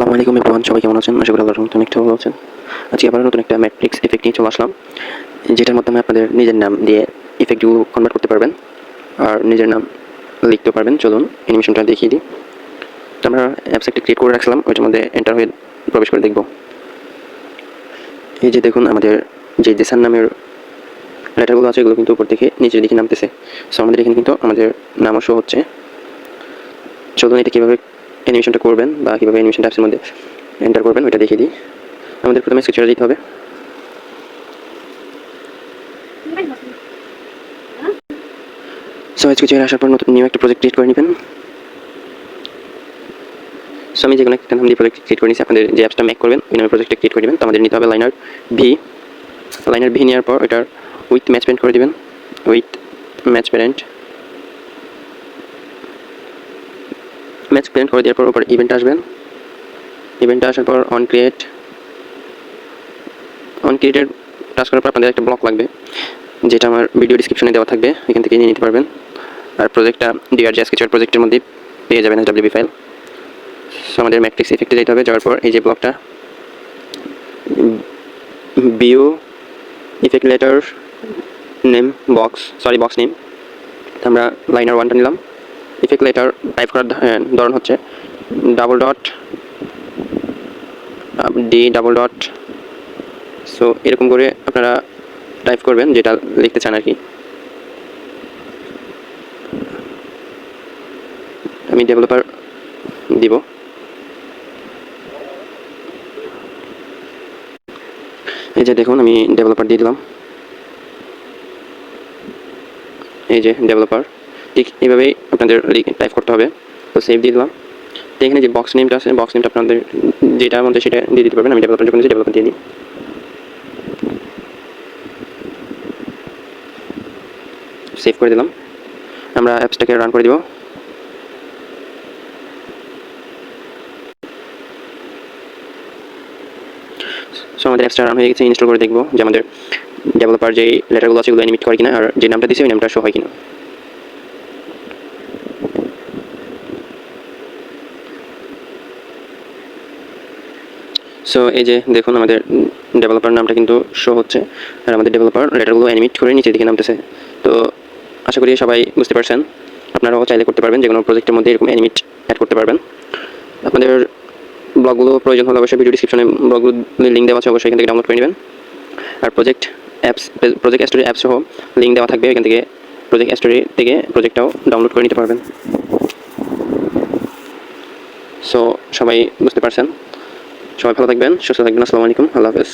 আসসালামু আলাইকুম এভরিওয়ান, সবাই কেমন আছেন? আশা করি আল্লাহর রহমতে অনেকটা ভালো আছেন। আজকে আবার নতুন একটা ম্যাট্রিক্স ইফেক্ট নিয়ে চলে আসলাম, যেটার মাধ্যমে আপনাদের নিজের নাম দিয়ে ইফেক্টগুলো কনভার্ট করতে পারবেন আর নিজের নাম লিখতে পারবেন। চলুন অ্যানিমেশনটা দেখিয়ে দিই। তো আমরা অ্যাপস একটা ক্রিয়েট করে রাখছিলাম, ওইটার মধ্যে এন্টার হয়ে প্রবেশ করে দেখব। এই যে দেখুন, আমাদের যে দেশার নামের লেটারগুলো আছে এগুলো কিন্তু উপর থেকে নিচের দিকে নামতেছে। সো আমাদের এখানে কিন্তু আমাদের নামও শো হচ্ছে। চলুন এটা কীভাবে অ্যানিমেশনটা করবেন বা কীভাবে অ্যানিমেশনটা অ্যাপসের মধ্যে এন্টার করবেন ওইটা দেখিয়ে দিই। আমাদের প্রথমে স্কেচে দিতে হবে। সো স্কেচে আসার পর নতুন নিউ একটা প্রজেক্ট ক্রিয়েট করে নেবেন। সো আমি যেকোনো একটা নাম দিয়ে প্রজেক্ট ক্রিয়েট করে নিয়েছি। আপনাদের যে অ্যাপসটা মেক করবেন ওই নামে প্রজেক্টটা ক্রিয়েট করে দেবেন। তো আমাদের নিতে হবে লাইনার ভি নেওয়ার পর ওইটার উইথ ম্যাচ প্যারেন্ট করে দেবেন। উইথ ম্যাচ প্যারেন্ট করে দেওয়ার পর ওপর ইভেন্ট আসবেন। ইভেন্টে আসার পর অন ক্রিয়েটেড টাচ করার পর আপনাদের একটা ব্লক লাগবে, যেটা আমার ভিডিও ডিসক্রিপশনে দেওয়া থাকবে, এখান থেকে নিয়ে নিতে পারবেন। আর প্রজেক্টটা ডিআরজি স্কেচার প্রজেক্টের মধ্যে পেয়ে যাবেন ডাব্লিউবি ফাইল। সো আমাদের ম্যাট্রিক্স ইফেক্টে যেতে হবে। যাওয়ার পর এই যে ব্লকটা view effect letter name box name, আমরা লাইনার 1টা নিলাম। ইফেক্ট লেটার টাইপ করার ধরন হচ্ছে $D. সো এরকম করে আপনারা টাইপ করবেন যেটা লিখতে চান আর কি। আমি ডেভেলপার দিব। এই যে দেখুন, আমি ডেভেলপার দিয়ে দিলাম। এই যে ডেভেলপার, ঠিক এইভাবেই আপনাদের টাইপ করতে হবে। তো সেভ দিয়ে দিলাম। তো এখানে যে বক্স নেমটা আছে, বক্স নেমটা আপনাদের যেটার মধ্যে সেটা দিয়ে দিতে পারবেন। আমি ডেভেলপার যখন ডেভেলপার দিয়ে দিই। সেভ করে দিলাম। আমরা অ্যাপসটাকে রান করে দিব। সো আমাদের অ্যাপসটা রান হয়ে গেছে। ইনস্টল করে দেখবো যে আমাদের ডেভেলপার যে লেটারগুলো আছে এগুলো অ্যানিমেট করে কিনা, আর যে নামটা দিয়েছে ওই নামটা শো হয় কিনা। সো এই যে দেখুন, আমাদের ডেভেলপার নামটা কিন্তু শো হচ্ছে, আর আমাদের ডেভেলপার লেটারগুলো অ্যানিমেট করে নিচের দিকে নামতেছে। তো আশা করি সবাই বুঝতে পারছেন। আপনারাও চাইলে করতে পারবেন, যে কোনো প্রজেক্টের মধ্যে এরকম অ্যানিমেট অ্যাড করতে পারবেন। আপনাদের ব্লগগুলো প্রয়োজন হলে অবশ্যই ভিডিও ডিসক্রিপশনে ব্লগগুলো লিঙ্ক দেওয়া আছে, অবশ্যই এখান থেকে ডাউনলোড করে নেবেন। আর প্রজেক্ট স্টোরি অ্যাপ সহ লিঙ্ক দেওয়া থাকবে, এখান থেকে প্রজেক্ট স্টোরি থেকে প্রজেক্টটাও ডাউনলোড করে নিতে পারবেন। সো সবাই বুঝতে পারছেন। সবাই ভালো থাকবেন, সুস্থ থাকবেন। আসসালামু আলাইকুম, আল্লাহ হাফেজ।